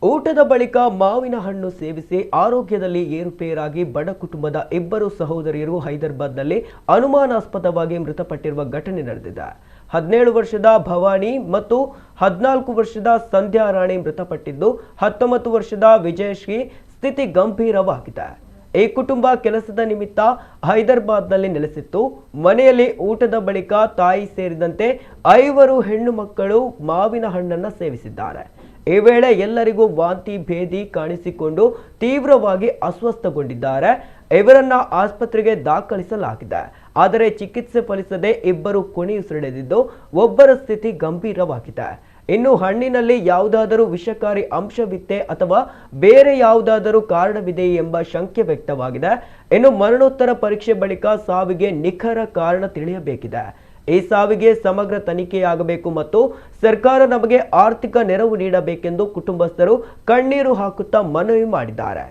ಊಟದ ಬಳಿಕ ಮಾವಿನ ಹಣ್ಣು ಸೇವಿಸಿ ಆರೋಗ್ಯದಲ್ಲಿ ಏರುಪೇರಾಗಿ ಬಡ ಕುಟುಂಬದ ಇಬ್ಬರು ಸಹೋದರಿಯರು ಹೈದರಾಬಾದ್ನಲ್ಲಿ ಅನುಮಾನಾಸ್ಪದವಾಗಿ ಮೃತಪಟ್ಟಿರುವ ಘಟನೆ ನಡೆದಿದೆ. 17 ವರ್ಷದ ಭವಾನಿ ಮತ್ತು 14 ವರ್ಷದ ಸಂಧ್ಯಾ ರಾಣಿ ಮೃತಪಟ್ಟಿದ್ದು, 19 ವರ್ಷದ ವಿಜಯಶ್ರೀ ಸ್ಥಿತಿ ಗಂಭೀರವಾಗಿದೆ. ಈ ಕುಟುಂಬ ಕೆಲಸದ ನಿಮಿತ್ತ ಹೈದರಾಬಾದ್ನಲ್ಲಿ ನೆಲೆಸಿತ್ತು. ಮನೆಯಲ್ಲಿ ಊಟದ ಬಳಿಕ ತಾಯಿ ಸೇರಿದಂತೆ 5 ಹೆಣ್ಣು ಮಕ್ಕಳು ಮಾವಿನ ಹಣ್ಣನ್ನು ಸೇವಿಸಿದ್ದಾರೆ. ಈ ವೇಳೆ ಎಲ್ಲರಿಗೂ ವಾಂತಿ ಭೇದಿ ಕಾಣಿಸಿಕೊಂಡು ತೀವ್ರವಾಗಿ ಅಸ್ವಸ್ಥಗೊಂಡಿದ್ದಾರೆ. ಇವರನ್ನ ಆಸ್ಪತ್ರೆಗೆ ದಾಖಲಿಸಲಾಗಿದೆ. ಆದರೆ ಚಿಕಿತ್ಸೆ ಫಲಿಸದೆ ಇಬ್ಬರು ಕೊನೆಯುಸಿರೆಳೆದಿದ್ದು, ಒಬ್ಬರ ಸ್ಥಿತಿ ಗಂಭೀರವಾಗಿದೆ. ಇನ್ನು ಹಣ್ಣಿನಲ್ಲಿ ಯಾವುದಾದರೂ ವಿಷಕಾರಿ ಅಂಶವಿತ್ತೆ ಅಥವಾ ಬೇರೆ ಯಾವುದಾದರೂ ಕಾರಣವಿದೆ ಎಂಬ ಶಂಕೆ ವ್ಯಕ್ತವಾಗಿದೆ. ಇನ್ನು ಮರಣೋತ್ತರ ಪರೀಕ್ಷೆ ಬಳಿಕ ಸಾವಿಗೆ ನಿಖರ ಕಾರಣ ತಿಳಿಯಬೇಕಿದೆ. ಈ ಸಾವಿಗೆ ಸಮಗ್ರ ತನಿಖೆಯಾಗಬೇಕು ಮತ್ತು ಸರ್ಕಾರ ನಮಗೆ ಆರ್ಥಿಕ ನೆರವು ನೀಡಬೇಕೆಂದು ಕುಟುಂಬಸ್ಥರು ಕಣ್ಣೀರು ಹಾಕುತ್ತಾ ಮನವಿ ಮಾಡಿದ್ದಾರೆ.